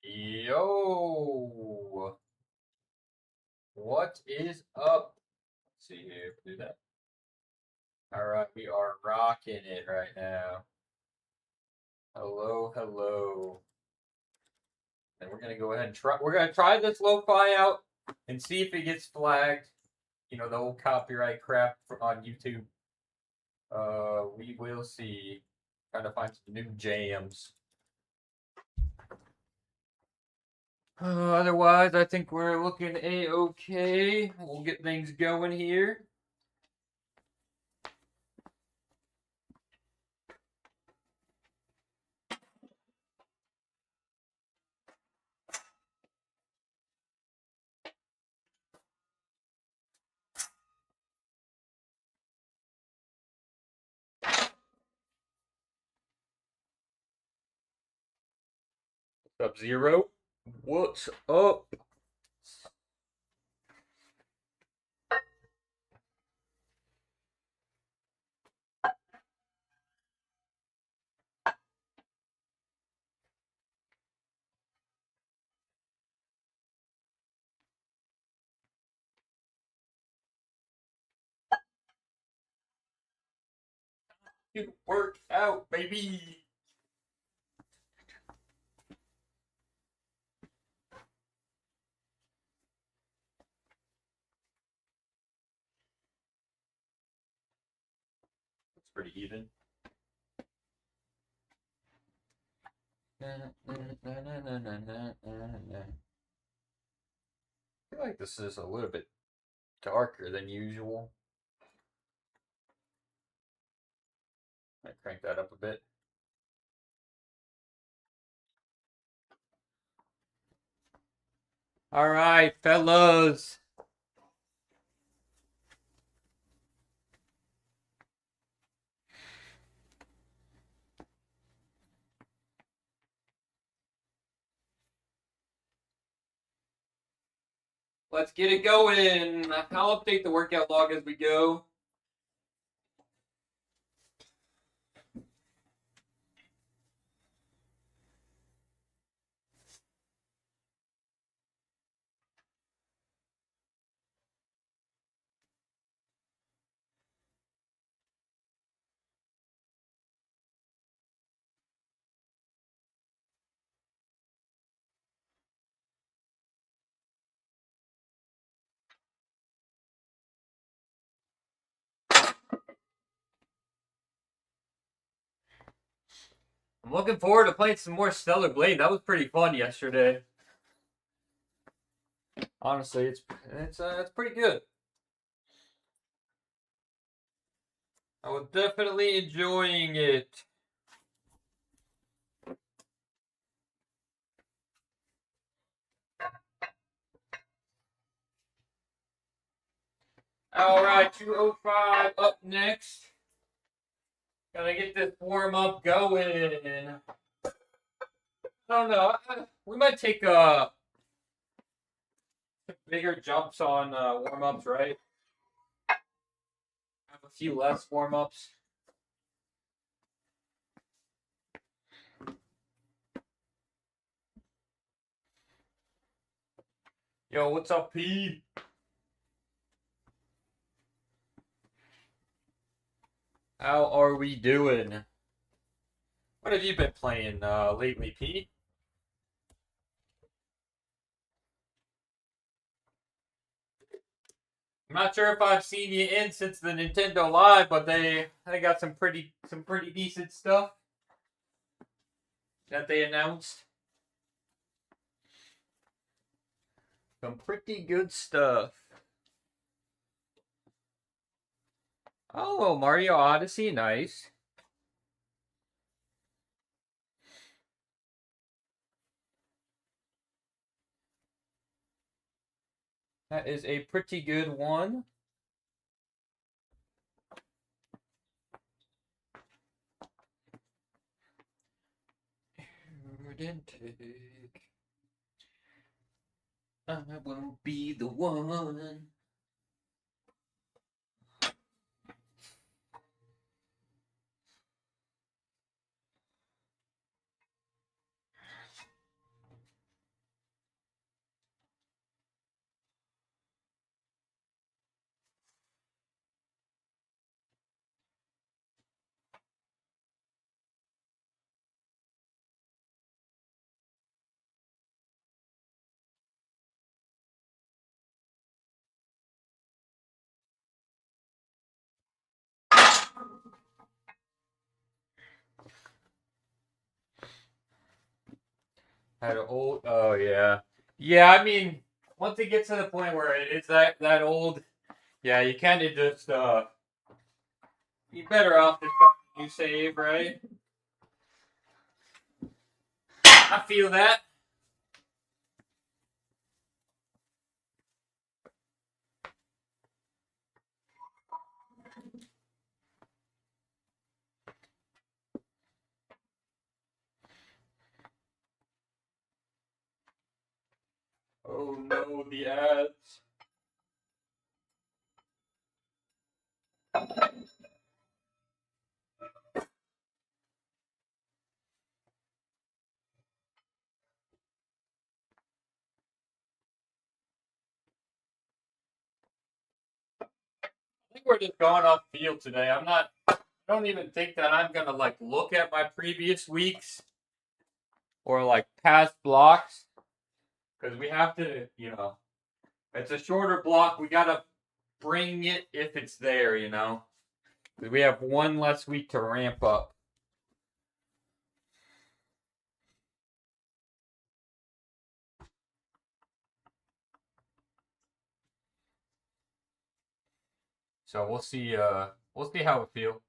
Yo, what is up? Let's see here, do that. All right, we are rocking it right now. Hello, hello. And we're gonna go ahead and try. We're gonna try this lo-fi out and see if it gets flagged. You know, the old copyright crap on YouTube. We will see. Trying to find some new jams. Otherwise, I think we're looking a-okay. We'll get things going here. What's up, Zero? What's up? It worked out, baby. It's pretty even. I feel like this is a little bit darker than usual. Might crank that up a bit. All right, fellas. Let's get it going. I'll update the workout log as we go. I'm looking forward to playing some more Stellar Blade. That was pretty fun yesterday. Honestly, it's pretty good. I was definitely enjoying it. All right, 205 up next. Gotta get this warm up going. I don't know. We might take bigger jumps on warm ups, right? Have a few less warm ups. Yo, what's up, P? How are we doing? What have you been playing lately, P? I'm not sure if I've seen you in since the Nintendo Live, but they got some pretty decent stuff that they announced. Some pretty good stuff. Oh, Mario Odyssey, nice. That is a pretty good one. I won't be the one. Had an old. Oh yeah, yeah. I mean, once it gets to the point where it's that old, yeah, you kind of just you better off just you save, right? I feel that. Oh no, the ads. I think we're just going off field today. I'm not. I don't even think that I'm gonna like look at my previous weeks or like past blocks because we have to. It's a shorter block. We gotta bring it if it's there. 'Cause we have one less week to ramp up. So we'll see. We'll see how it feels.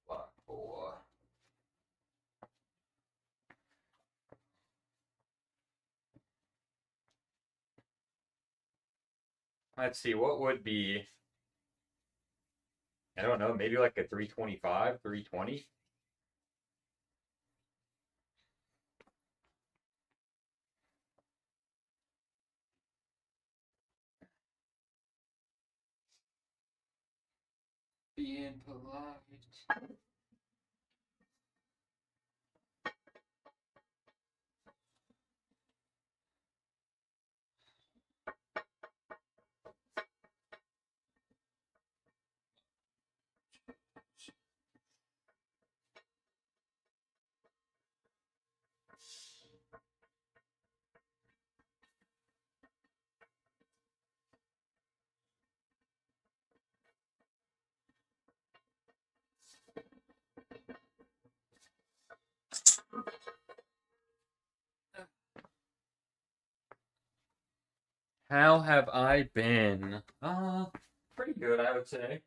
Block four. Let's see. What would be? I don't know. Maybe like a 325, 320. Being polite. How have I been? Pretty good, I would say.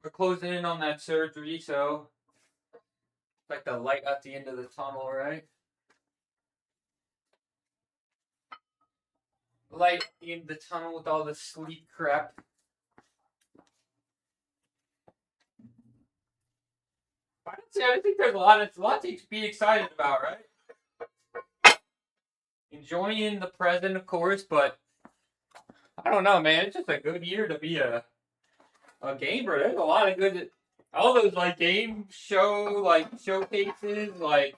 We're closing in on that surgery, so it's like the light at the end of the tunnel, right? Light at the end of the tunnel with all the sleep crap. I think there's a lot to be excited about, right? Enjoying the present, of course, but I don't know, man. It's just a good year to be a gamer. There's a lot of good, all those like game show like showcases. Like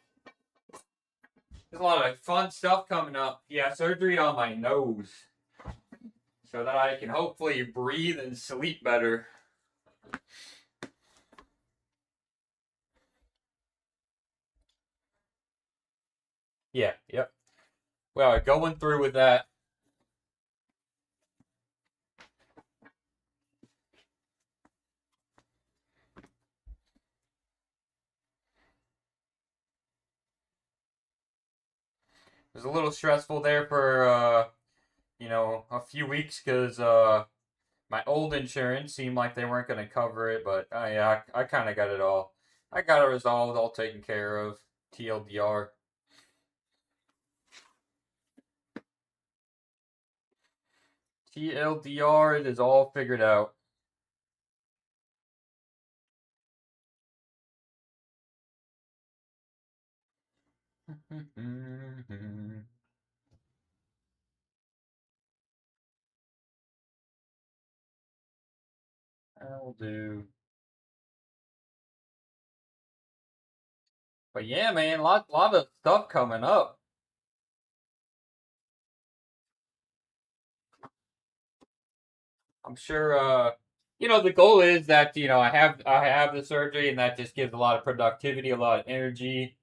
there's a lot of fun stuff coming up. Yeah, surgery on my nose, so that I can hopefully breathe and sleep better. Yeah, yep. Well, going through with that. It was a little stressful there for a few weeks because my old insurance seemed like they weren't going to cover it, but yeah, I kind of got it all. I got it resolved, all taken care of. TLDR. TLDR, it is all figured out. I'll do. But yeah, man, lot of stuff coming up. I'm sure. The goal is that I have the surgery, and that just gives a lot of productivity, a lot of energy.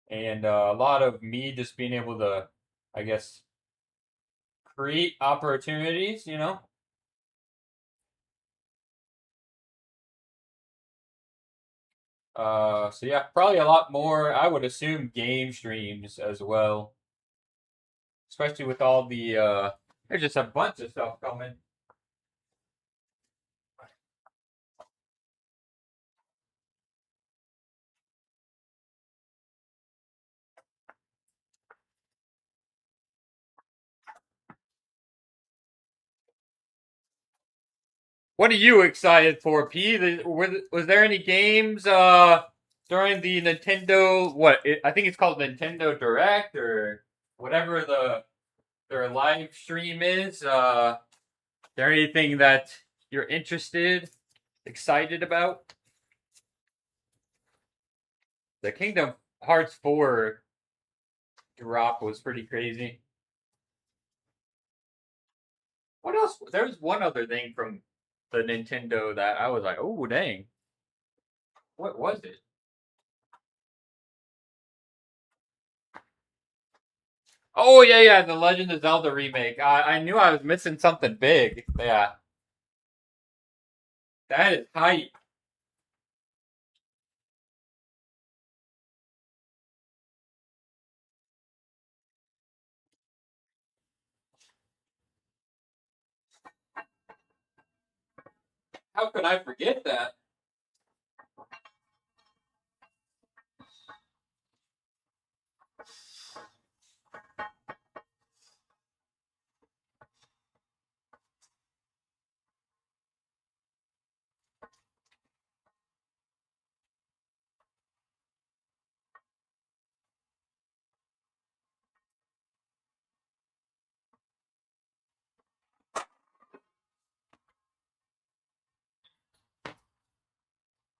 and a lot of me just being able to, I guess, create opportunities. So yeah, probably a lot more. I would assume game streams as well, especially with all the. There's just a bunch of stuff coming. What are you excited for, P? Was there any games during the Nintendo? I think it's called Nintendo Direct or whatever their live stream is. Is there anything that you're excited about? The Kingdom Hearts 4 drop was pretty crazy. What else? There was one other thing from the Nintendo that I was like, oh dang, what was it? Oh yeah, the Legend of Zelda remake. I knew I was missing something big. Yeah, that is hype. How could I forget that?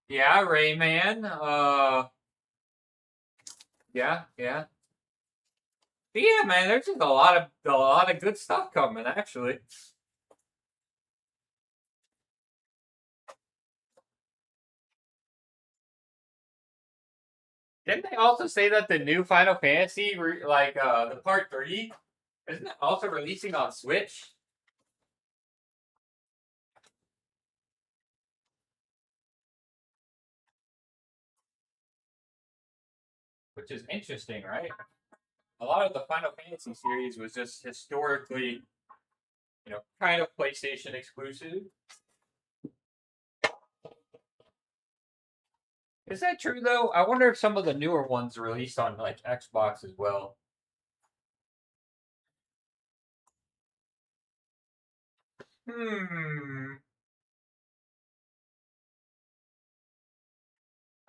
Yeah, Rayman. Yeah. But yeah, man. There's just a lot of good stuff coming. Actually, didn't they also say that the new Final Fantasy, the Part 3, isn't it also releasing on Switch? Which is interesting, right? A lot of the Final Fantasy series was just historically, kind of PlayStation exclusive. Is that true though? I wonder if some of the newer ones released on like Xbox as well. Hmm.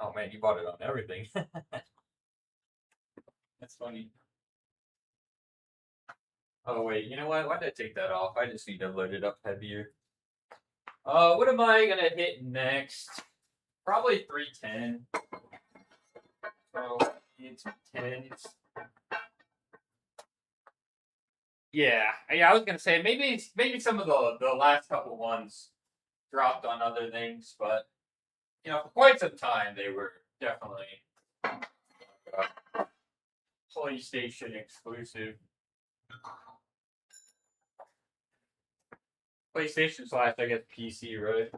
Oh man, you bought it on everything. That's funny. Oh wait, you know what? Why did I take that off? I just need to load it up heavier. What am I gonna hit next? Probably 310. So need some tens. Yeah. I was gonna say maybe some of the last couple ones dropped on other things, but for quite some time they were definitely PlayStation exclusive. PlayStation slash I guess PC, right?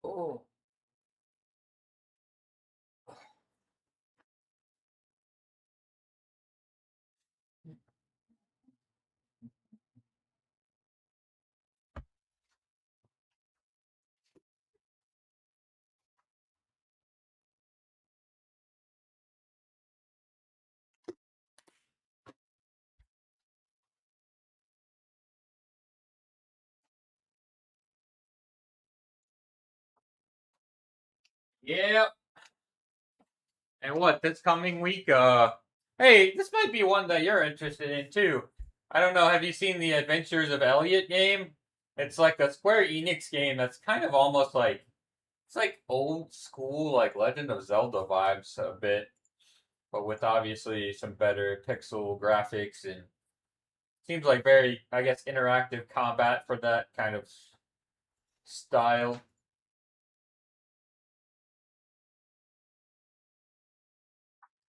Oh. Yeah. And what, this coming week? Hey, this might be one that you're interested in too. I don't know. Have you seen the Adventures of Elliot game? It's like a Square Enix game that's kind of almost like it's like old school, like Legend of Zelda vibes a bit, but with obviously some better pixel graphics and seems like very, I guess, interactive combat for that kind of style.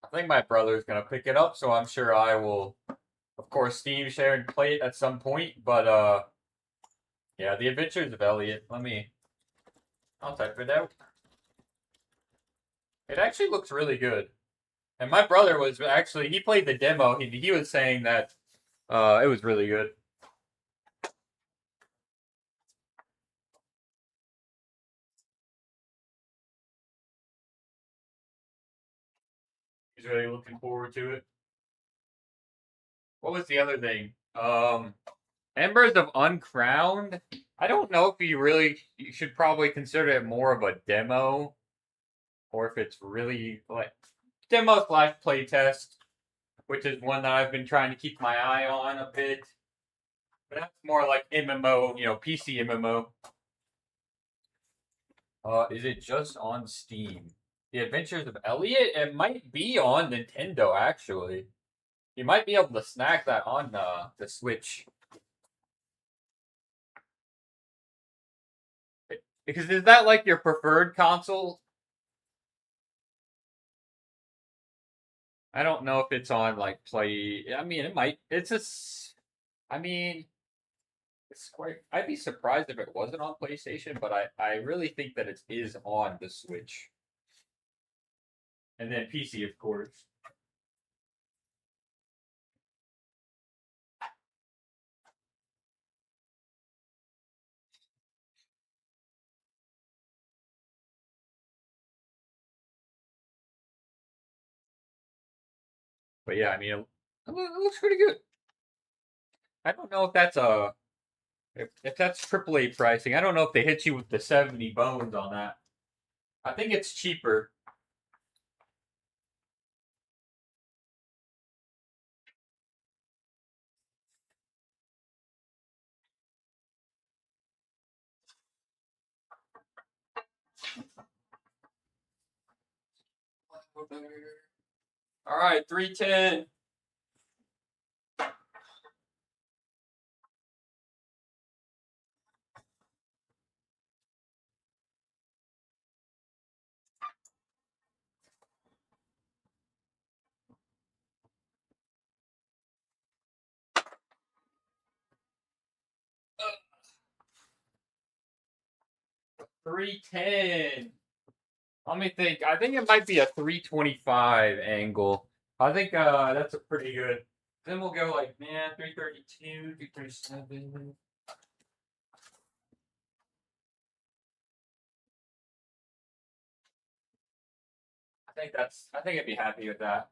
I think my brother's gonna pick it up, so I'm sure I will, of course, Steam share and play it at some point. But yeah, The Adventures of Elliot. I'll type it out. It actually looks really good. And my brother was actually he played the demo. He was saying that it was really good. He's really looking forward to it. What was the other thing? Embers of Uncrowned. I don't know if you should probably consider it more of a demo or if it's really like demo slash playtest, which is one that I've been trying to keep my eye on a bit. But that's more like MMO, PC MMO. Is it just on Steam? The Adventures of Elliot? It might be on Nintendo actually. You might be able to snag that on the Switch. Because is that like your preferred console? I don't know if it's on like Play. I mean, it might. I mean, it's quite. I'd be surprised if it wasn't on PlayStation, but I really think that it is on the Switch. And then PC, of course. But yeah, I mean, it looks pretty good. I don't know if that's if that's AAA pricing. I don't know if they hit you with the 70 bones on that. I think it's cheaper. All right, 310. 310. Let me think. I think it might be a 325 angle. I think that's a pretty good. Then we'll go like, man, 332, 337. I think I'd be happy with that.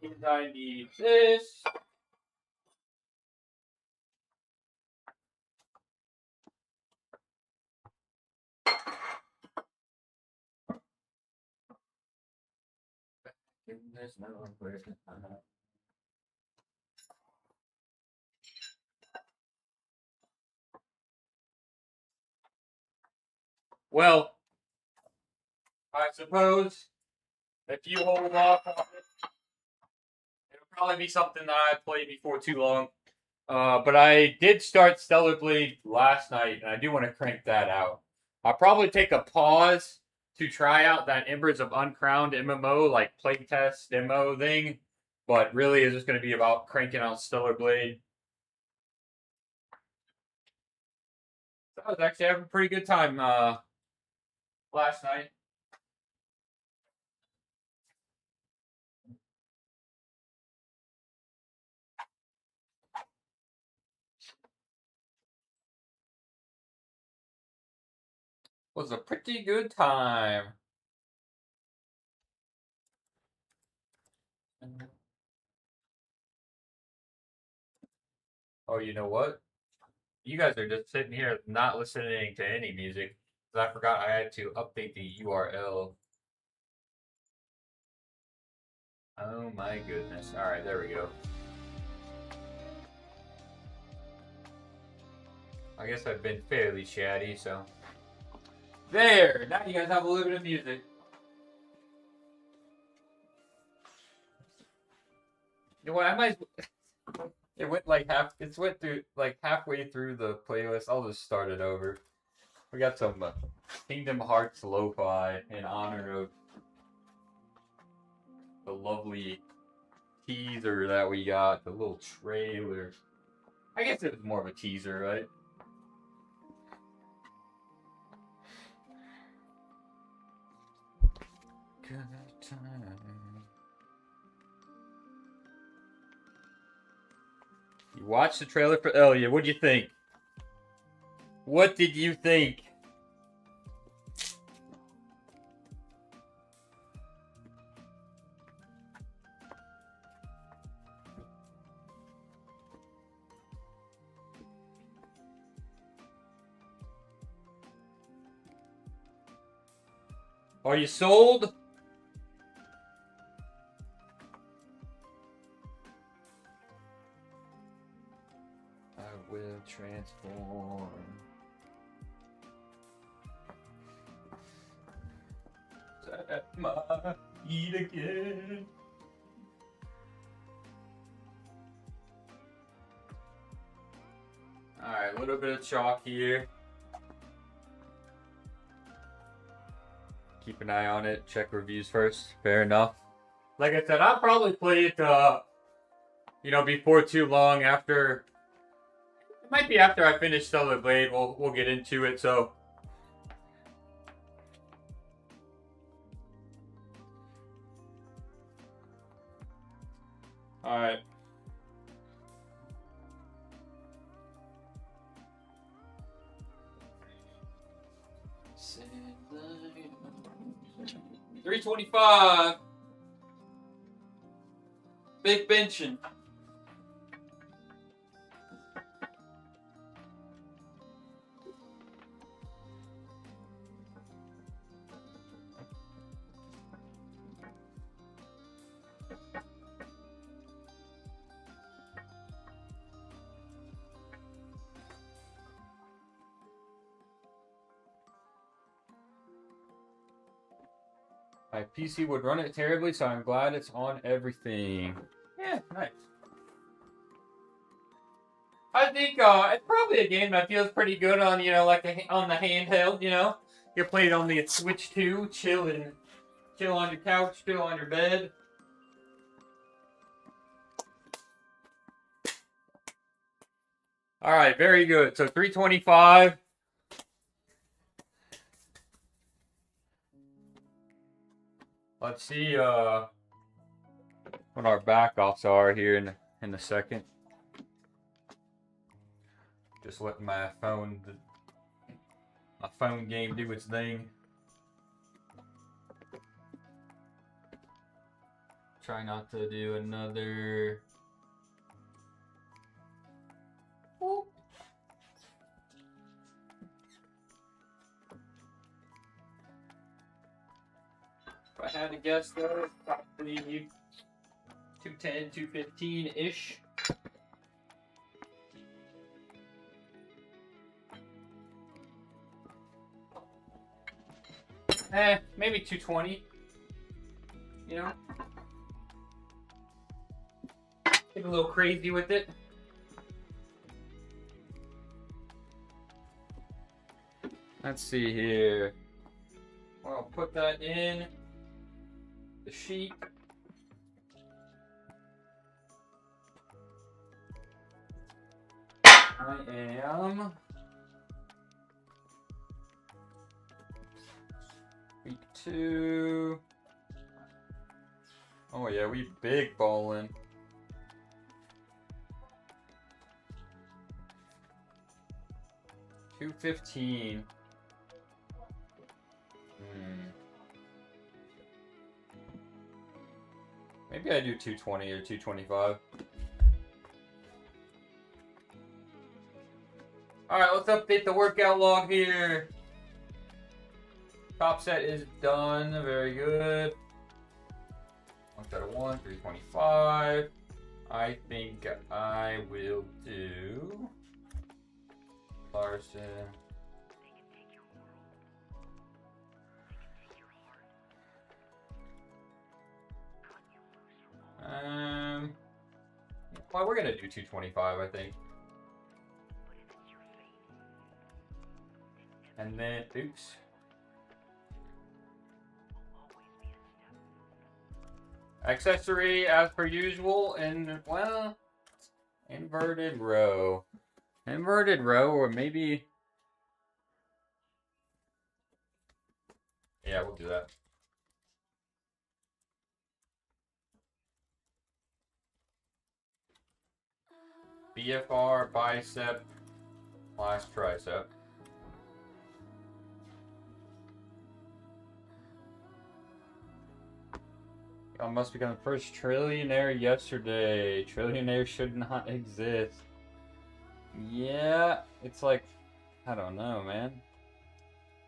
And I need this. Well, I suppose if you hold off on it, it'll probably be something that I play before too long. But I did start Stellar Blade last night, and I do want to crank that out. I'll probably take a pause to try out that Embers of Uncrowned MMO, like playtest demo thing. But really, it's just going to be about cranking out Stellar Blade. So I was actually having a pretty good time last night. Was a pretty good time. Oh, you know what? You guys are just sitting here not listening to any music. 'Cause I forgot I had to update the URL. Oh my goodness. Alright, there we go. I guess I've been fairly chatty, so. There! Now you guys have a little bit of music. You know what? I might. It went like half. It's went through like halfway through the playlist. I'll just start it over. We got some Kingdom Hearts lo-fi in honor of the lovely teaser that we got. The little trailer. I guess it was more of a teaser, right? Good time. You watched the trailer for Elia. What'd you think? What did you think? Are you sold? I will transform. Set my feet again. Alright, a little bit of chalk here. Keep an eye on it. Check reviews first. Fair enough. Like I said, I'll probably play it, before too long. After, it might be after I finish Stellar Blade. We'll get into it. So, all right. $325. Big benching. My PC would run it terribly, so I'm glad it's on everything. Yeah, nice. I think it's probably a game that feels pretty good on, on the handheld, You play it on the Switch 2, chill on your couch, chill on your bed. All right, very good. So $325. Let's see what our backups are here in a second. Just letting my phone game do its thing. Try not to do another. Whoop. If I had to guess though, probably 210, 215-ish. Maybe 220. Get a little crazy with it. Let's see here. Well, I'll put that in the sheet. I am week 2. Oh yeah, we big ballin'. $215. Maybe I do 220 or 225. Alright, let's update the workout log here. Top set is done. Very good. 1 325. I think I will do large $100 to. Well, we're gonna do 225, I think. And then, oops. Accessory as per usual, and well, inverted row. Inverted row, or maybe. Yeah, we'll do that. BFR, bicep, last tricep. I must become the first trillionaire yesterday. Trillionaire should not exist. Yeah, it's like, I don't know, man.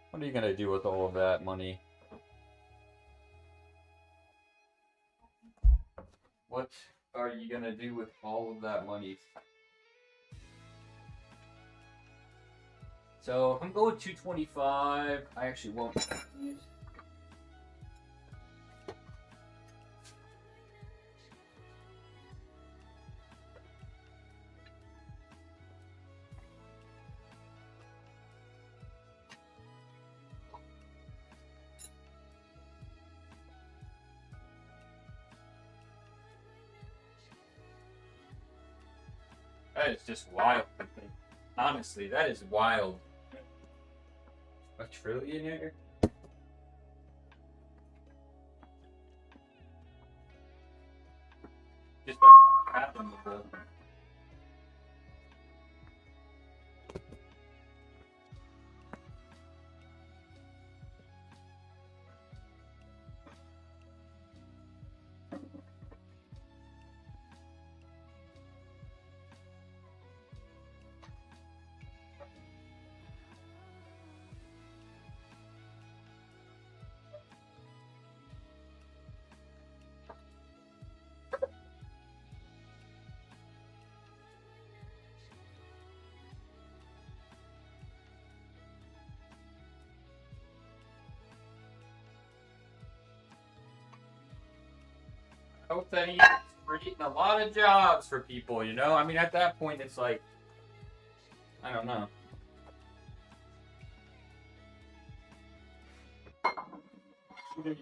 What are you gonna do with all of that money? What are you gonna do with all of that money? So I'm going 225. I actually won't. That is just wild. Honestly, that is wild. A trillionaire? Just like fathomable. I hope that he's creating a lot of jobs for people, you know? I mean, at that point, it's like, I don't know.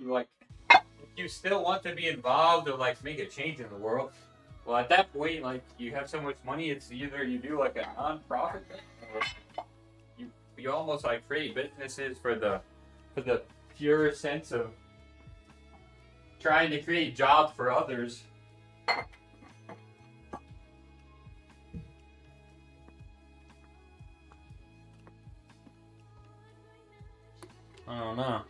Like, if you still want to be involved or like make a change in the world, well, at that point, like, you have so much money, it's either you do like a non-profit thing, or you almost like create businesses for the pure sense of trying to create jobs for others. I don't know.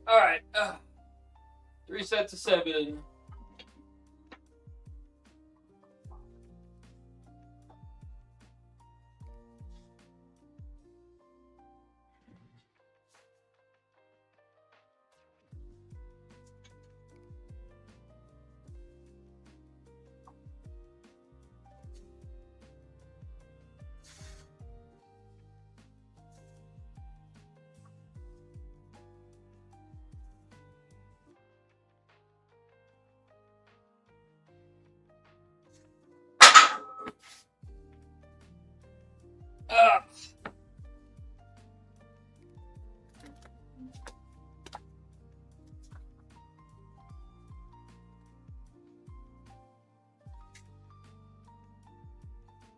All right, 3 sets of 7.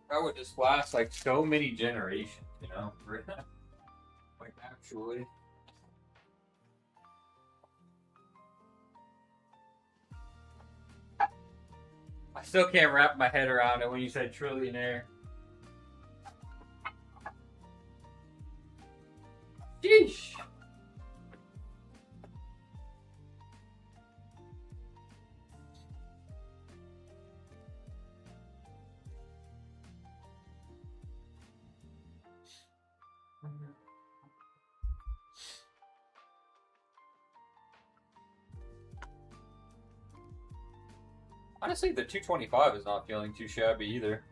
That would just last like so many generations, you know? Like, actually. I still can't wrap my head around it when you said trillionaire. Sheesh. Honestly, the 225 is not feeling too shabby either.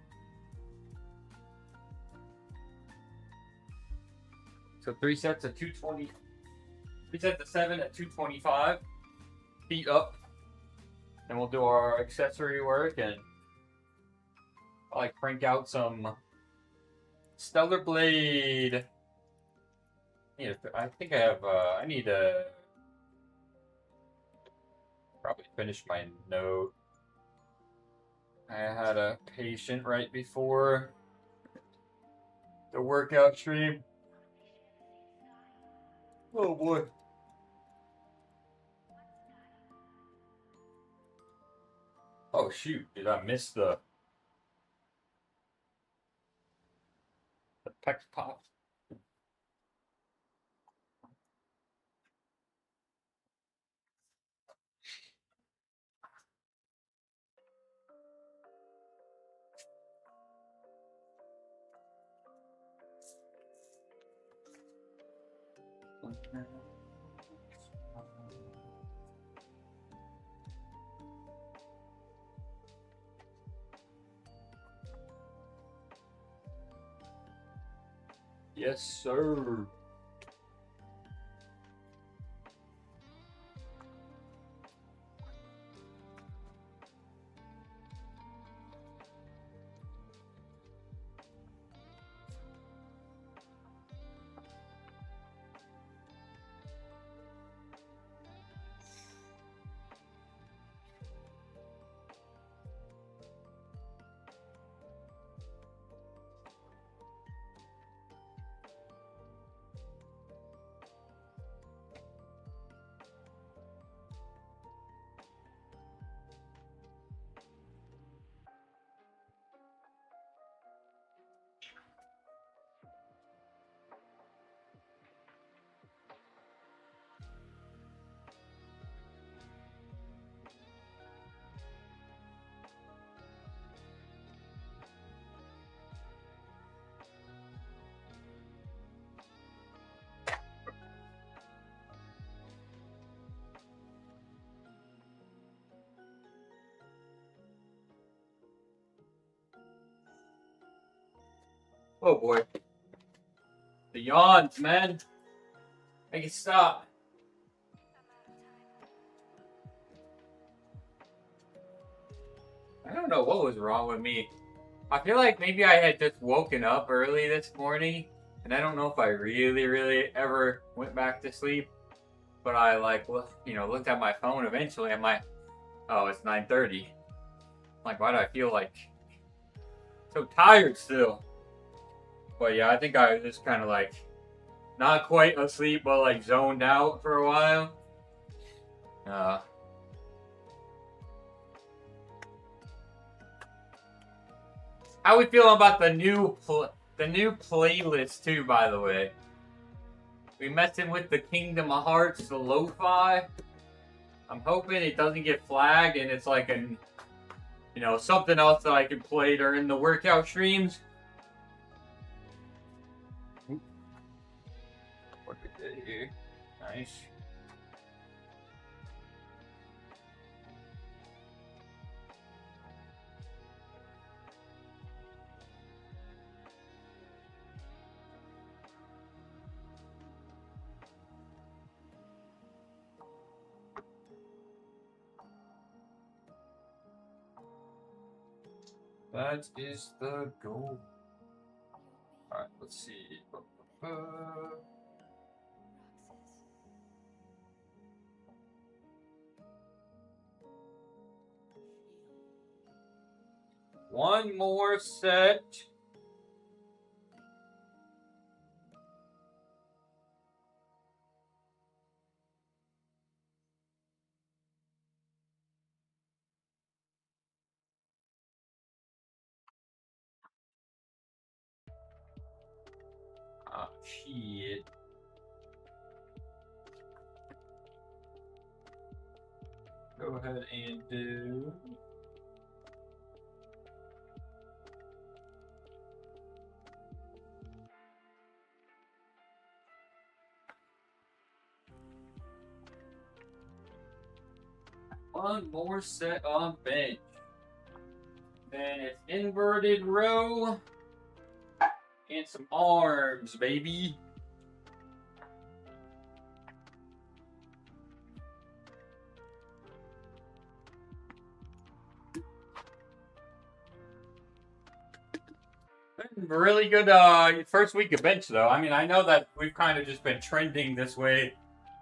So 3 sets of 220. 3 sets of 7 at 225. Feet up. And we'll do our accessory work and like crank out some Stellar Blade. Yeah, I think I have. I need to probably finish my note. I had a patient right before the workout stream. Oh boy. Oh shoot! Did I miss the pec pop? Yes, sir. Oh boy. The yawns, man. Make it stop. I don't know what was wrong with me. I feel like maybe I had just woken up early this morning, and I don't know if I really ever went back to sleep. But I like, looked at my phone eventually. I'm like, oh, it's 9:30. Like, why do I feel like so tired still? But yeah, I think I was just kind of like not quite asleep, but like zoned out for a while. How we feeling about the new playlist too? By the way, we messing with the Kingdom of Hearts, the lo-fi. I'm hoping it doesn't get flagged and it's like something else that I can play during the workout streams. What we did here, nice. That is the goal. Alright, let's see. One more set. shit. Go ahead and do. One more set on bench. Then it's inverted row and some arms, baby. Really good first week of bench, though. I mean, I know that we've kind of just been trending this way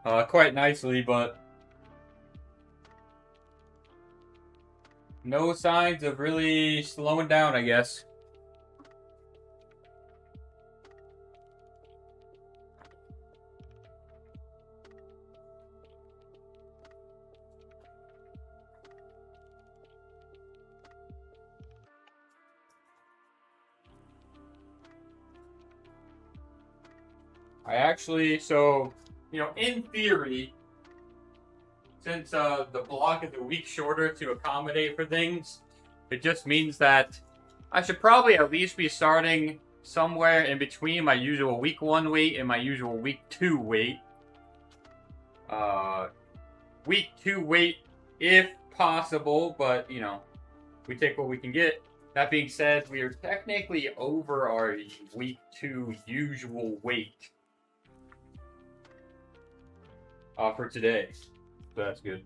quite nicely, but no signs of really slowing down, I guess. I actually, so, in theory, since the block is a week shorter to accommodate for things, it just means that I should probably at least be starting somewhere in between my usual week 1 weight and my usual week 2 weight. Week 2 weight if possible, but, we take what we can get. That being said, we are technically over our week 2 usual weight for today. So that's good.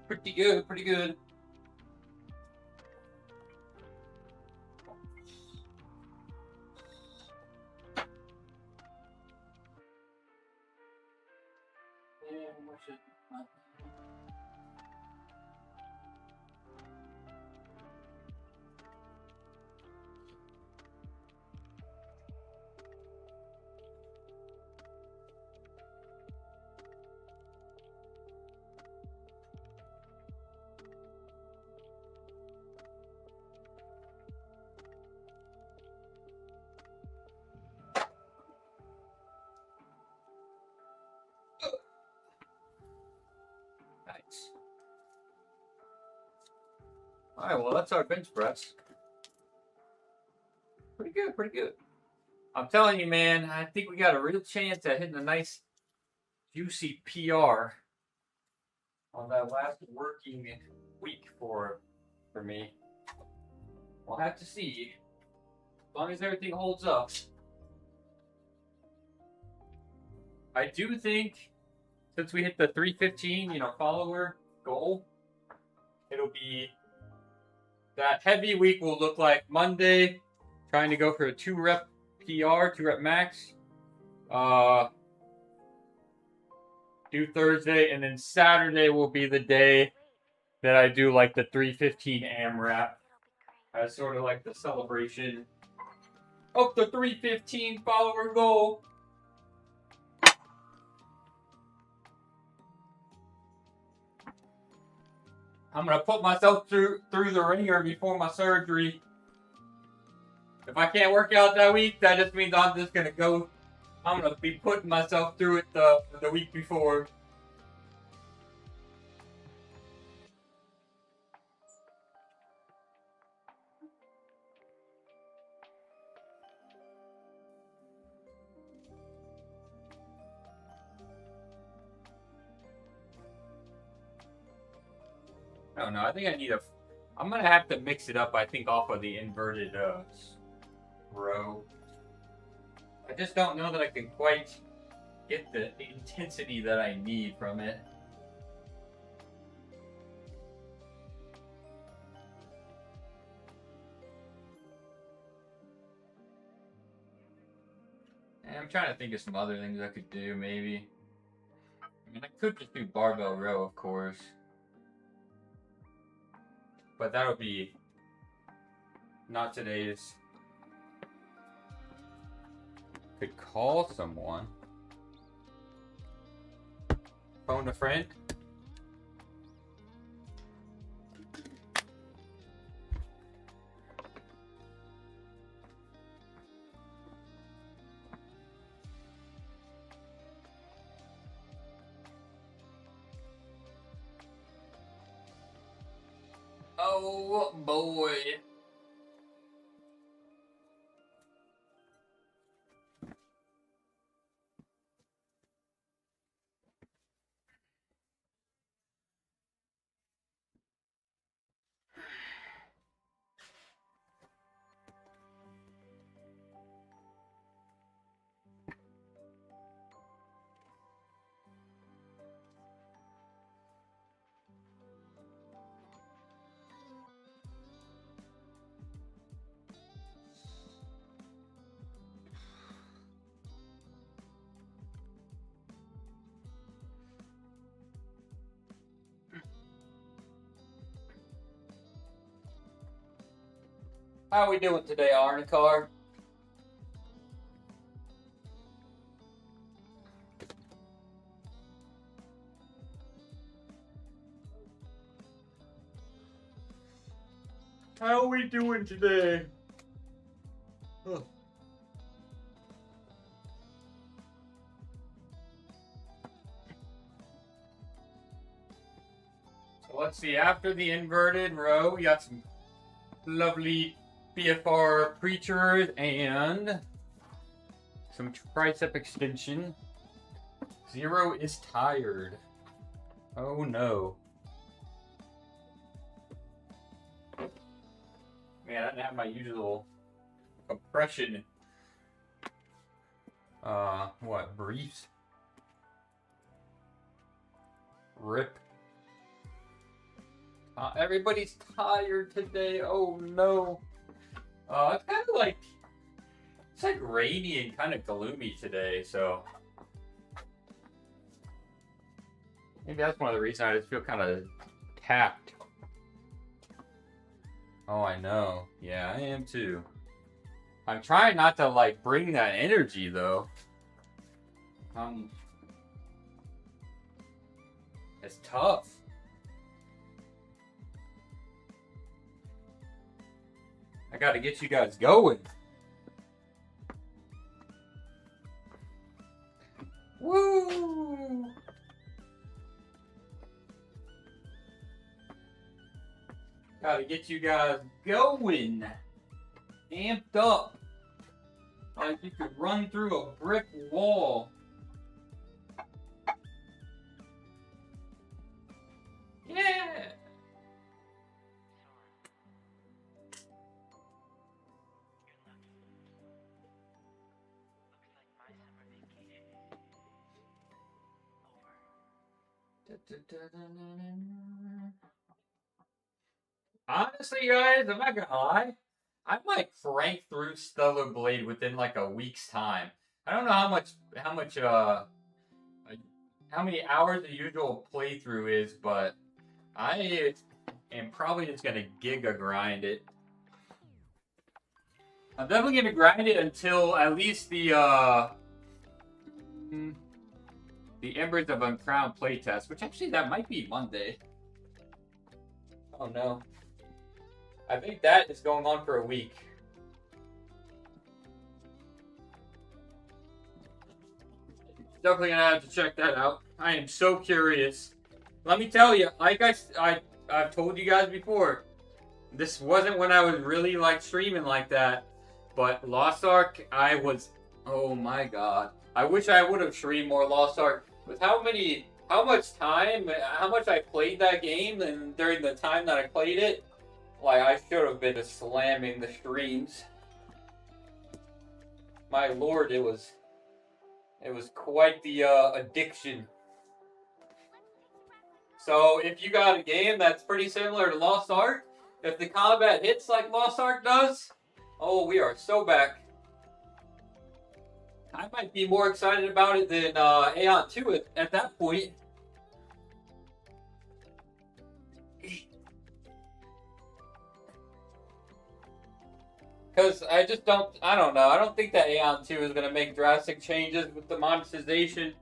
Pretty good, pretty good. Nice. Alright, well, that's our bench press. Pretty good, pretty good. I'm telling you, man, I think we got a real chance at hitting a nice, juicy PR on that last working week for me. We'll have to see. As long as everything holds up. I do think, since we hit the 315, follower goal, it'll be that heavy week will look like Monday, trying to go for a 2-rep PR, 2-rep max. Do Thursday, and then Saturday will be the day that I do like the 315 AMRAP as sort of like the celebration of the 315 follower goal. I'm gonna put myself through the ringer before my surgery. If I can't work out that week, that just means I'm just gonna go. I'm gonna be putting myself through it the week before. I don't know. I think I need I'm gonna have to mix it up. I think off of the inverted row. I just don't know that I can quite get the intensity that I need from it. And I'm trying to think of some other things I could do, maybe. I mean, I could just do barbell row, of course. But that'll be not today's. Could call someone. Phone a friend. Oh boy. How are we doing today, Arnicar? How are we doing today? Huh. So let's see, after the inverted row, we got some lovely BFR preachers and some tricep extension. Zero is tired. Oh no. Man, I didn't have my usual compression. What, briefs? Rip. Everybody's tired today. Oh no. It's kind of like, it's like rainy and kind of gloomy today, so maybe that's one of the reasons I just feel kind of tapped. Oh, I know. Yeah, I am too. I'm trying not to like bring that energy though. It's tough. I gotta get you guys going. Woo! Gotta get you guys going. Amped up. Like you could run through a brick wall. Yeah! Honestly, guys, I'm not gonna lie. I might crank through Stellar Blade within like a week's time. I don't know how many hours the usual playthrough is, but I am probably just gonna giga grind it. I'm definitely gonna grind it until at least the Embers of Uncrowned playtest, which actually that might be Monday. Oh no. I think that is going on for a week. Definitely gonna have to check that out. I am so curious. Let me tell you, like I've told you guys before, this wasn't when I was really like streaming like that. But Lost Ark, oh my god. I wish I would have streamed more Lost Ark. With how much I played that game, and during the time that I played it, like I should have been just slamming the streams. My lord, it was quite the addiction. So if you got a game that's pretty similar to Lost Ark, if the combat hits like Lost Ark does, oh, we are so back. I might be more excited about it than Aeon 2 at that point. Because I don't know. I don't think that Aeon 2 is going to make drastic changes with the monetization.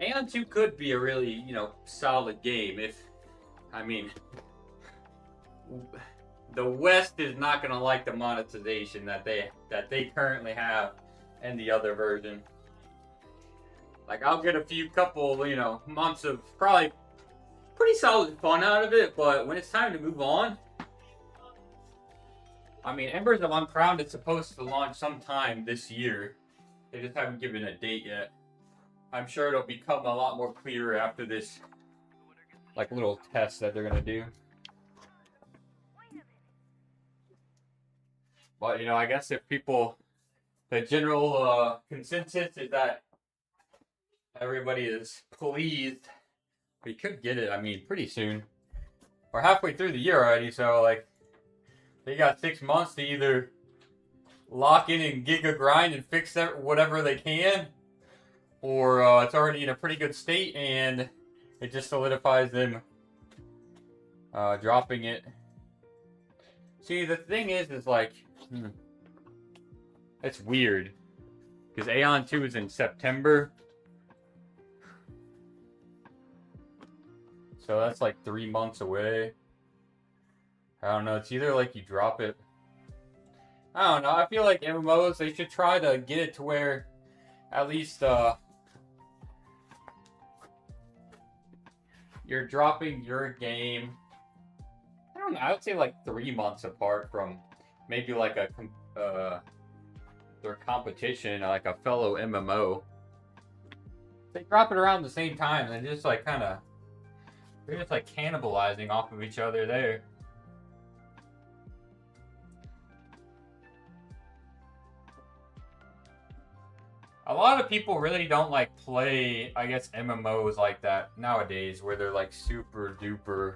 Aeon 2 could be a really, solid game the West is not going to like the monetization that they currently have in the other version. Like, I'll get a couple months of probably pretty solid fun out of it, but when it's time to move on, I mean, Embers of Uncrowned is supposed to launch sometime this year. They just haven't given a date yet. I'm sure it'll become a lot more clear after this, like, little test that they're gonna do. But, you know, I guess if people, the general consensus is that everybody is pleased, we could get it, I mean, pretty soon. We're halfway through the year already, so, like, they got 6 months to either lock in and giga grind and fix that whatever they can, or it's already in a pretty good state and it just solidifies them dropping it. See, the thing is like, it's weird because Aeon 2 is in September, so that's like 3 months away. I don't know, it's either like you drop it, I don't know, I feel like MMOs, they should try to get it to where at least you're dropping your game, I don't know, I would say like 3 months apart from maybe like a their competition, like a fellow MMO. They drop it around the same time and just like they're just like cannibalizing off of each other there. A lot of people really don't like play, I guess, MMOs like that nowadays, where they're like super duper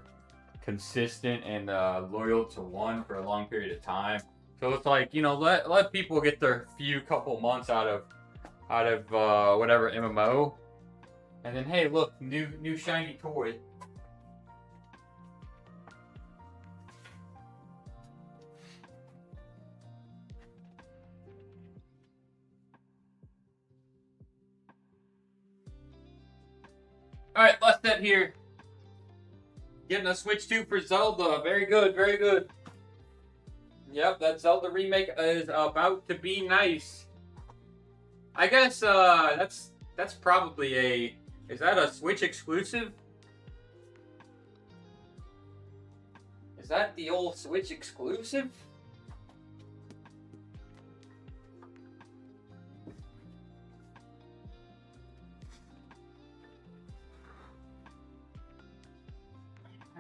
consistent and loyal to one for a long period of time. So it's like, you know, let people get their couple months out of whatever MMO, and then hey, look, new shiny toy. Alright, last set here. Getting a Switch 2 for Zelda. Very good, very good. Yep, that Zelda remake is about to be nice. I guess that's probably a... Is that a Switch exclusive? Is that the old Switch exclusive?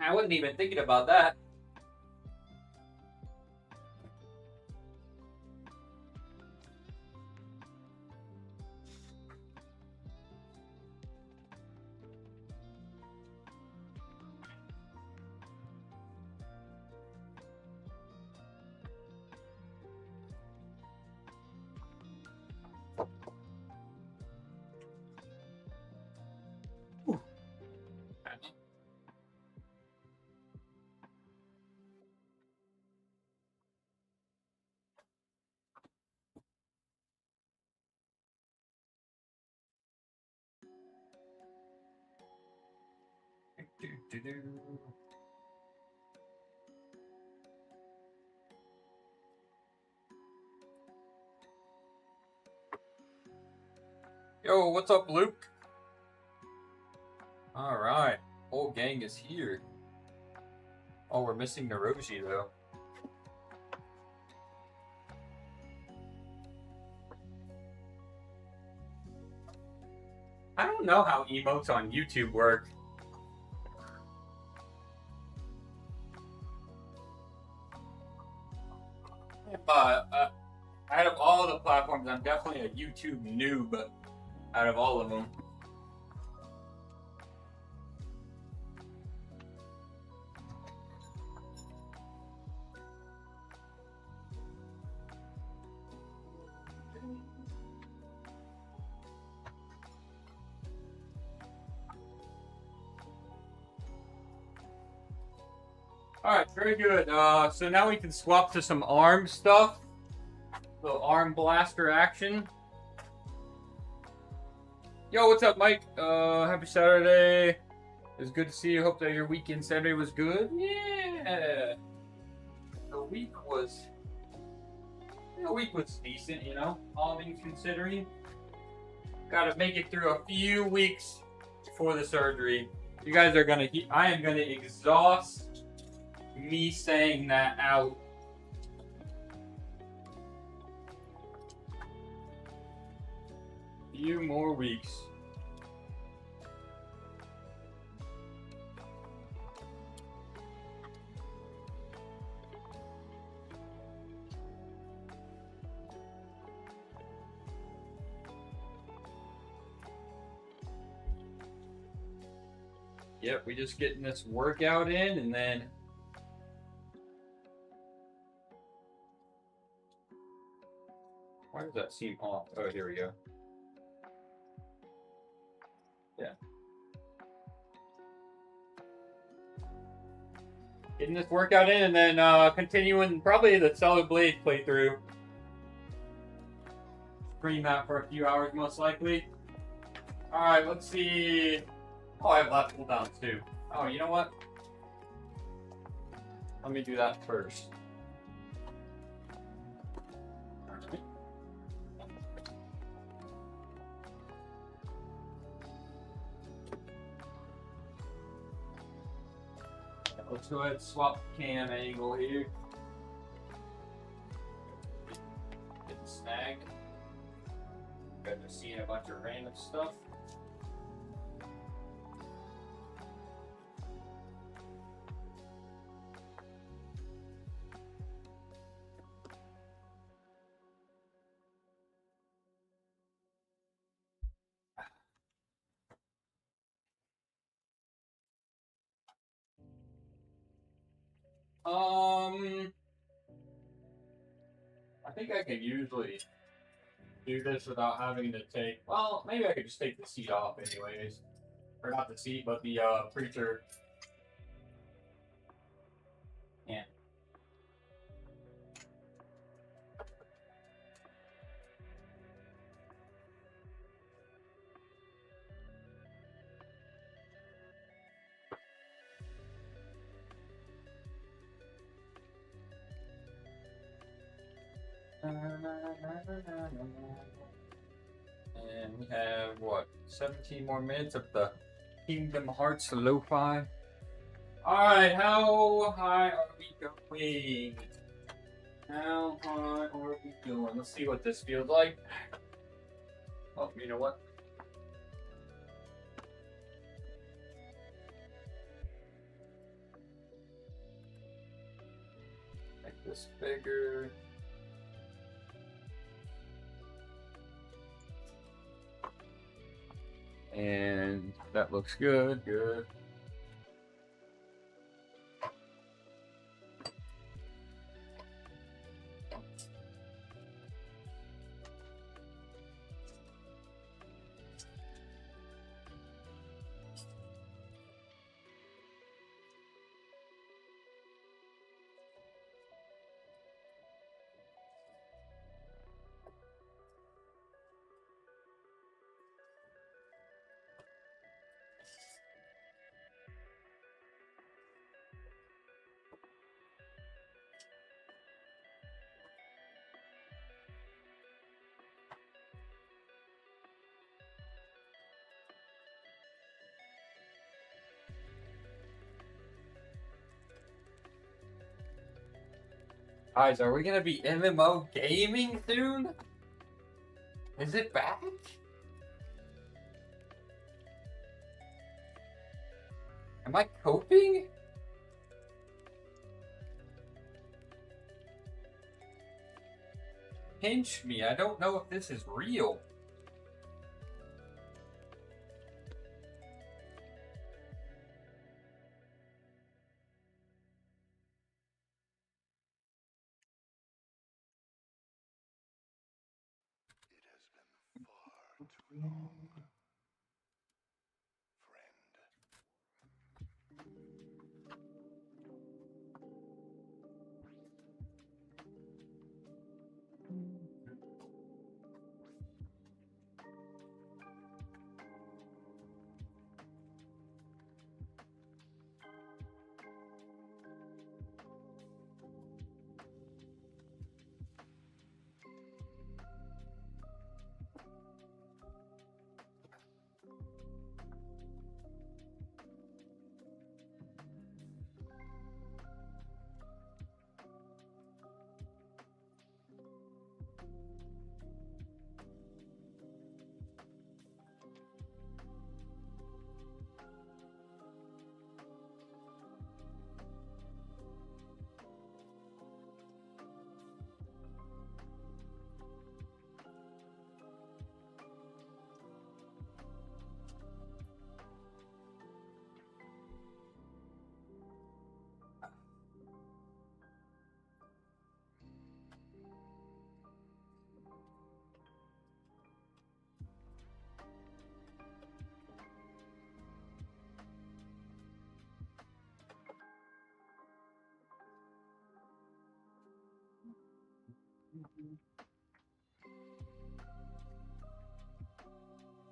I wasn't even thinking about that. Yo, what's up, Luke? Alright, whole gang is here. Oh, we're missing Naroji, though. I don't know how emotes on YouTube work. Out of all the platforms, I'm definitely a YouTube noob. Out of all of them. Alright, very good. So now we can swap to some arm stuff. Little arm blaster action. Yo, what's up, Mike? Happy Saturday. It's good to see you. Hope that your weekend Saturday was good. Yeah. The week was decent, you know, all things considering. Gotta make it through a few weeks before the surgery. You guys are gonna. I am gonna exhaust me saying that out. Few more weeks. Yep, we just getting this workout in, and then why does that seem off? Oh, here we go. Yeah. Getting this workout in, and then continuing probably the Solid Blade playthrough. Stream that for a few hours, most likely. All right, let's see. Oh, I have last cooldowns too. Oh, you know what? Let me do that first. Alright. Let's go ahead and swap the cam angle here. Getting snagged. Got to see a bunch of random stuff. I think I can usually do this without having to take. Well, maybe I could just take the seat off, anyways, or not the seat, but the preacher. Yeah. And we have what, 17 more minutes of the Kingdom Hearts lo-fi. Alright, how high are we going? How high are we going? Let's see what this feels like. Oh, you know what? Make this bigger. And that looks good, good. Guys, are we gonna be MMO gaming soon? Is it back? Am I coping? Pinch me, I don't know if this is real.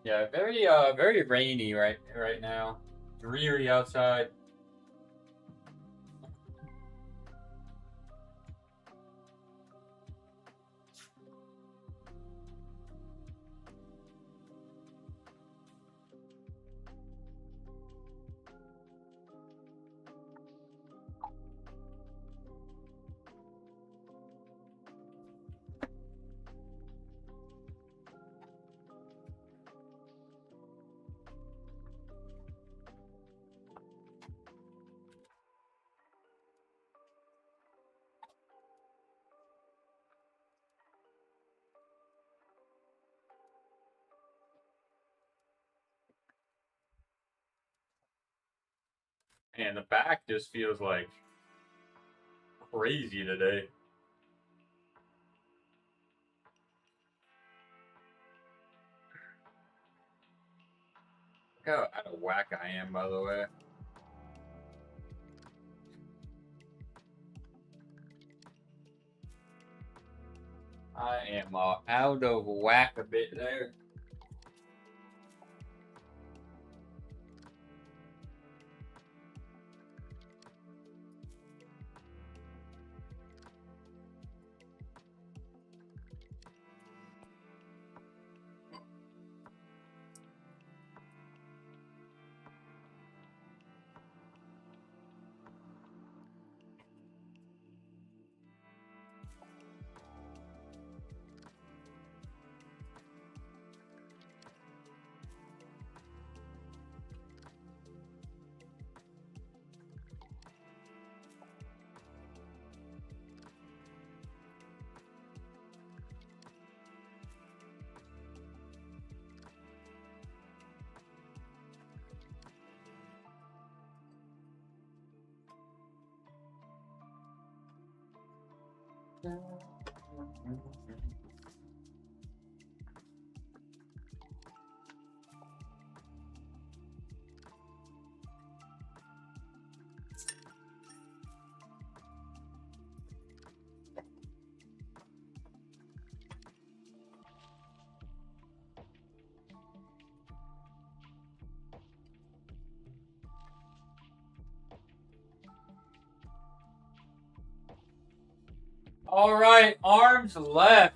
Yeah, very rainy right now. Dreary outside. And the back just feels like crazy today. Look how out of whack I am, by the way. I am out of whack a bit there. All right, arms left.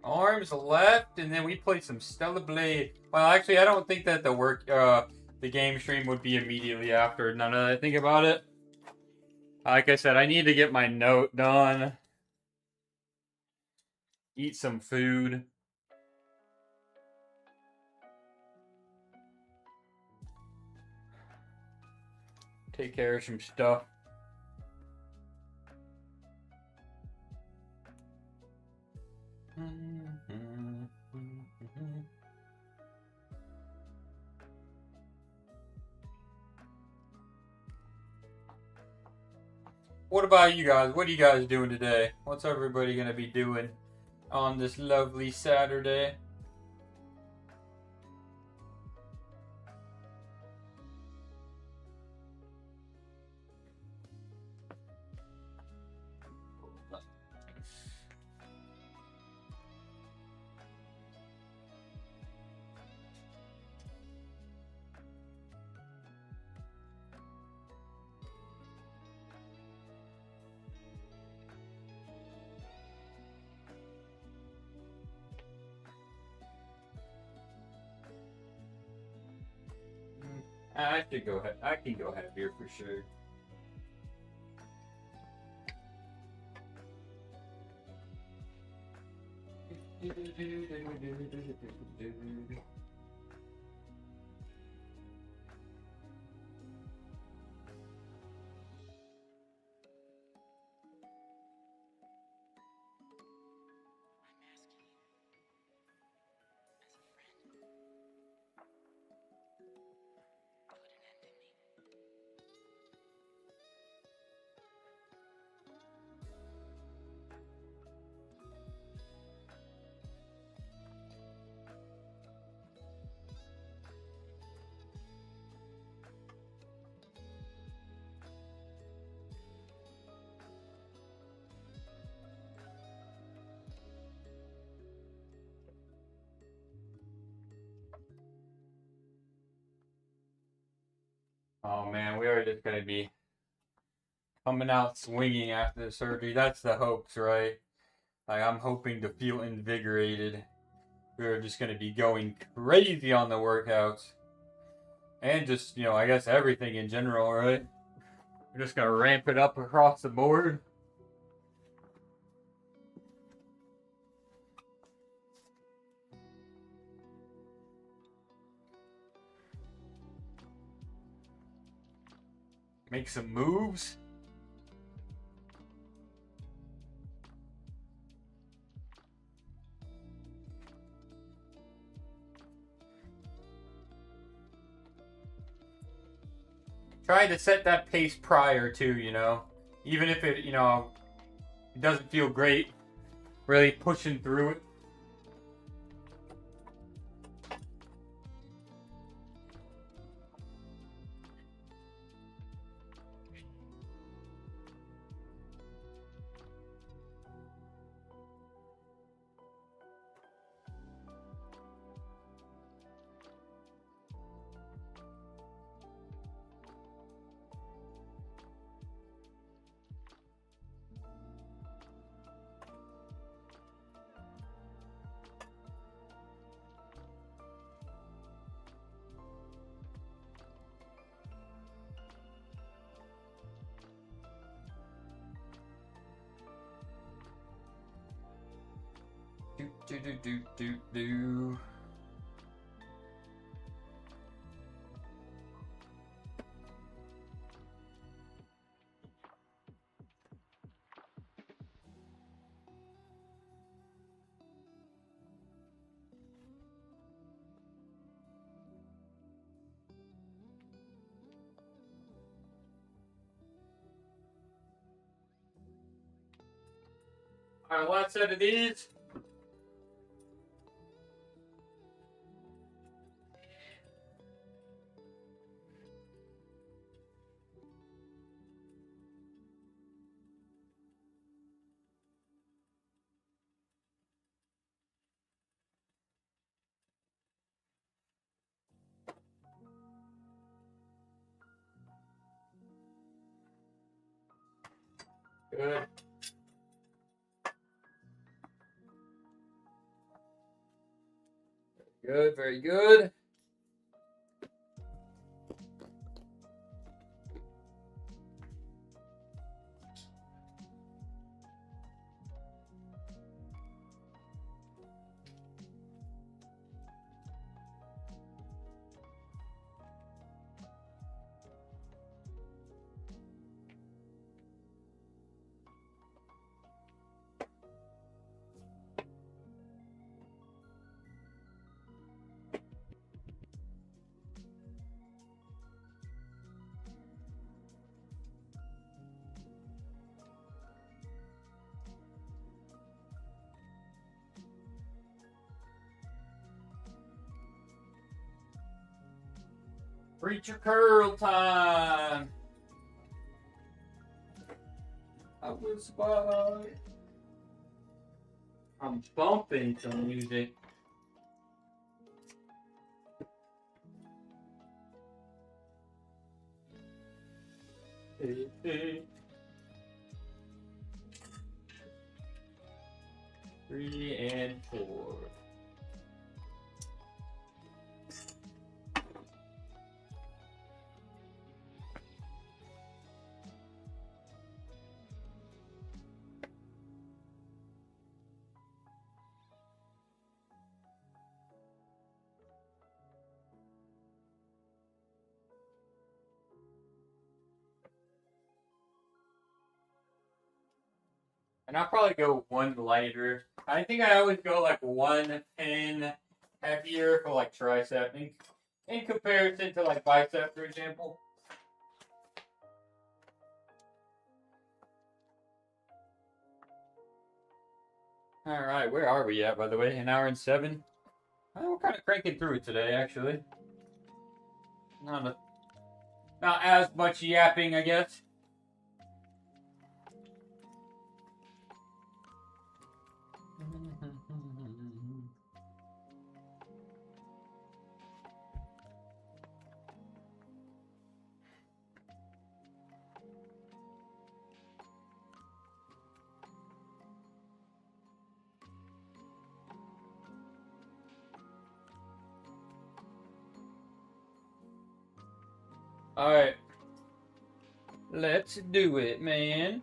Arms left, and then we played some Stellar Blade. Well, actually, I don't think that the game stream would be immediately after. Now that I think about it, like I said, I need to get my note done, eat some food. Take care of some stuff. What about you guys? What are you guys doing today? What's everybody gonna be doing on this lovely Saturday? I should go. I can go heavier for sure. Oh man, we are just gonna be coming out swinging after the surgery. That's the hopes, right? Like I'm hoping to feel invigorated. We're just gonna be going crazy on the workouts. And just, I guess everything in general, right? We're just gonna ramp it up across the board. Make some moves. Try to set that pace prior to, even if it doesn't feel great, really pushing through it. Do. Alright, last set of these. Good. Good, very good. Preacher curl time. I was by. I'm bumping some music. Hey. 3 and 4. And I'll probably go one lighter. I think I always go like 1 pin heavier for like tricep in comparison to like bicep, for example. All right, where are we at, by the way? 1 hour and 7. We're kind of cranking through it today, actually. Not as much yapping, I guess. Alright. Let's do it, man.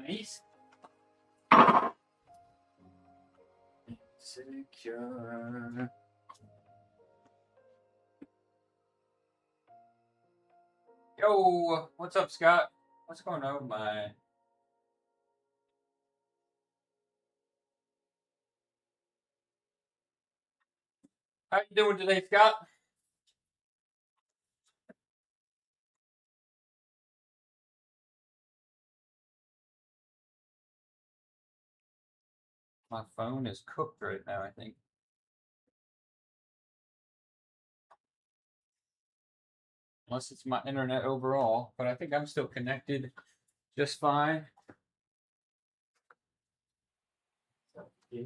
Nice. Secure. Yo, what's up, Scott? What's going on, my? How you doing today, Scott? My phone is cooked right now, I think. Unless it's my internet overall, but I think I'm still connected just fine. Yeah.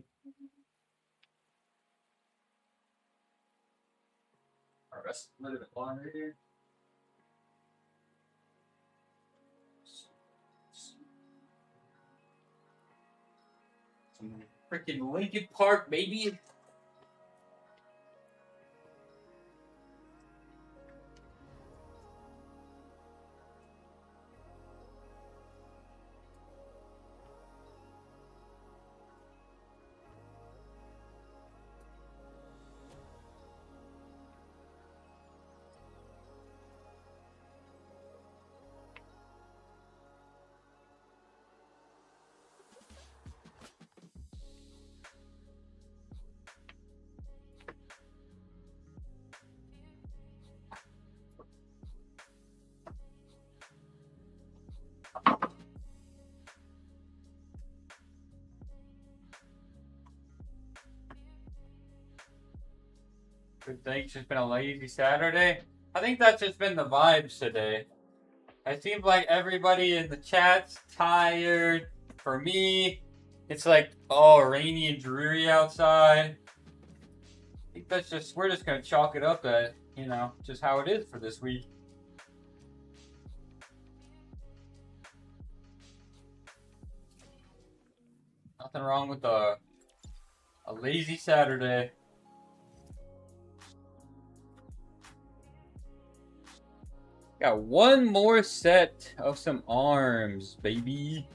All right, rest a little bit longer here. Some freaking Lincoln Park, baby. Good thing it's just been a lazy Saturday. I think that's just been the vibes today. It seems like everybody in the chat's tired. For me, it's like, oh, rainy and dreary outside. I think that's just, we're just going to chalk it up at, just how it is for this week. Nothing wrong with a lazy Saturday. Got one more set of some arms, baby.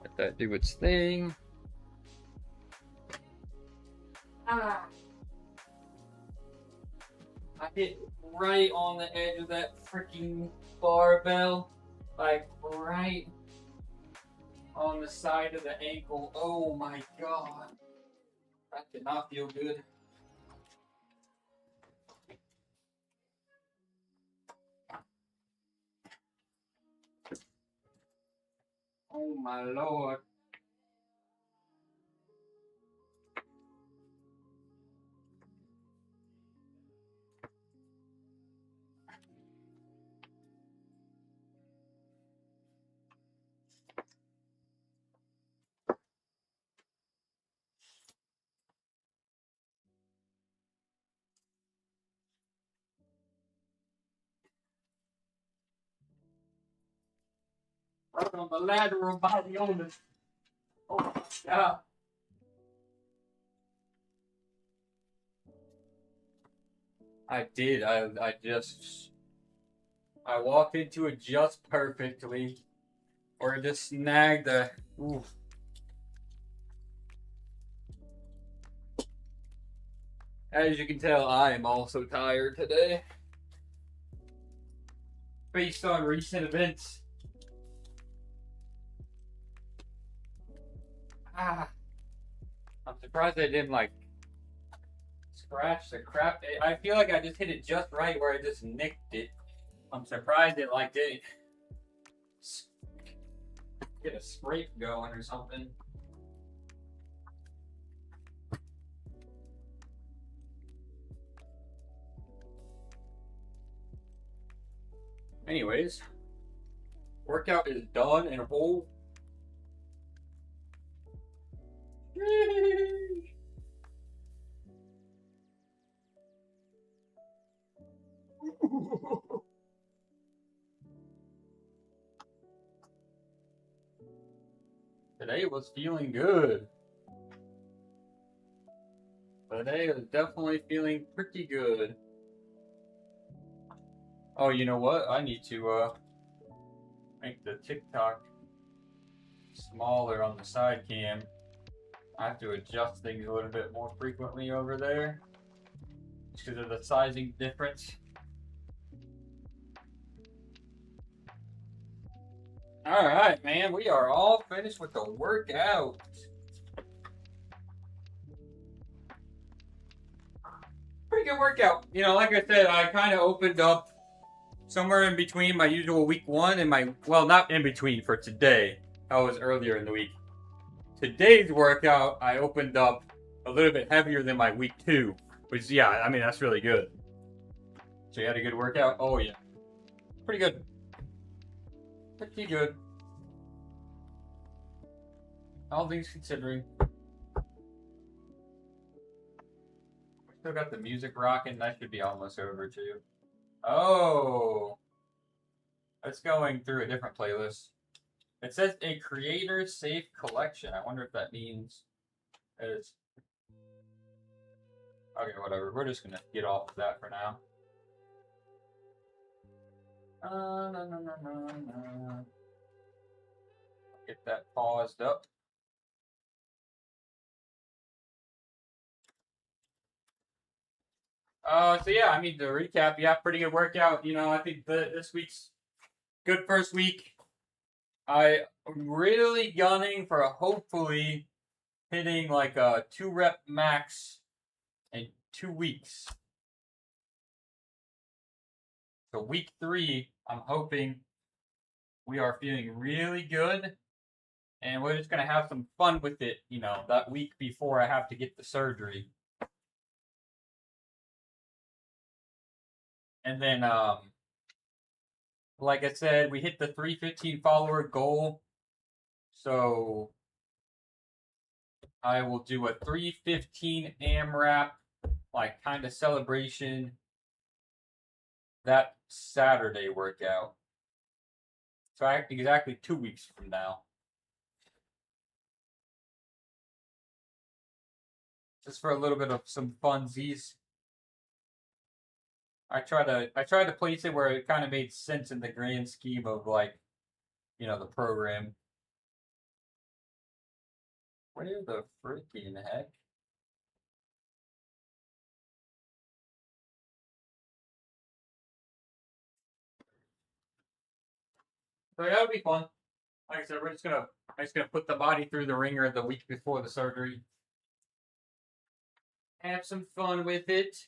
Let that do its thing. I hit right on the edge of that freaking barbell. Like right on the side of the ankle. Oh my god. That did not feel good. Oh my lord. Work on the lateral body only. Oh my god. I did. I walked into it just perfectly. Or just snagged the. Ooh. As you can tell, I am also tired today. Based on recent events. Ah. I'm surprised I didn't like scratch the crap. I feel like I just hit it just right where I just nicked it. I'm surprised it like didn't get a scrape going or something. Anyways, workout is done and whole. Today was feeling good. Today was definitely feeling pretty good. Oh, you know what? I need to make the TikTok smaller on the side cam. I have to adjust things a little bit more frequently over there just because of the sizing difference. All right, man, we are all finished with the workout. Pretty good workout. You know, like I said, I kind of opened up somewhere in between my usual week 1 and my, well, not in between for today. That was earlier in the week. Today's workout, I opened up a little bit heavier than my week 2, which, yeah, I mean, that's really good. So you had a good workout? Oh, yeah. Pretty good. Pretty good. All things considering. We still got the music rocking. That should be almost over, too. Oh. It's going through a different playlist. It says a creator safe collection. I wonder if that means it's. Okay, whatever. We're just gonna get off of that for now. Get that paused up. So yeah, I mean to recap, yeah, pretty good workout. You know, I think this week's good first week. I'm really gunning for hopefully hitting like a 2-rep max in 2 weeks. So week 3, I'm hoping we are feeling really good, and we're just gonna have some fun with it. You know, that week before I have to get the surgery, and then like I said, we hit the 315 follower goal. So I will do a 315 AMRAP, like kind of celebration that Saturday workout. So exactly 2 weeks from now. Just for a little bit of some funsies. I tried to place it where it kind of made sense in the grand scheme of like, you know, the program. Where the freaking heck? So that would be fun. Like I said, I'm just gonna put the body through the ringer the week before the surgery. Have some fun with it.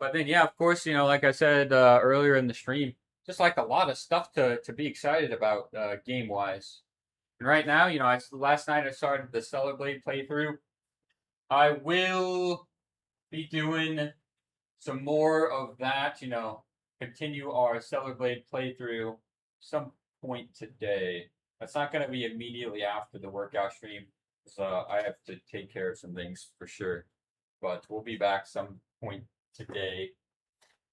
But then, yeah, of course, you know, like I said earlier in the stream, just like a lot of stuff to be excited about game wise. And right now, you know, last night I started the Stellar Blade playthrough. I will be doing some more of that, you know, continue our Stellar Blade playthrough some point today. That's not going to be immediately after the workout stream, so I have to take care of some things for sure. But we'll be back some point today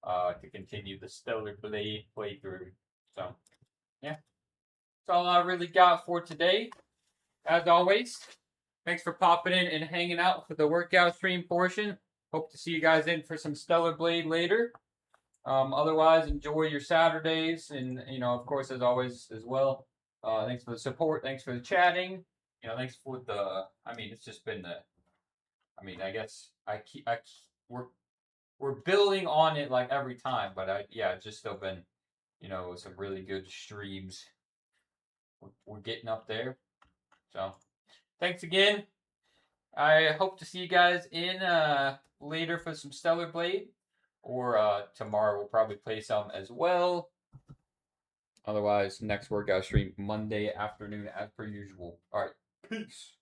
to continue the Stellar Blade playthrough. So, yeah. That's all I really got for today. As always, thanks for popping in and hanging out for the workout stream portion. Hope to see you guys in for some Stellar Blade later. Otherwise, enjoy your Saturdays, and of course, as always, as well. Thanks for the support. Thanks for the chatting. Thanks for the. I mean, it's just been the. I mean, I guess we're building on it like every time, but it's just still been, some really good streams. We're getting up there. So, thanks again. I hope to see you guys in later for some Stellar Blade, or tomorrow we'll probably play some as well. Otherwise, next workout stream Monday afternoon as per usual. All right, peace.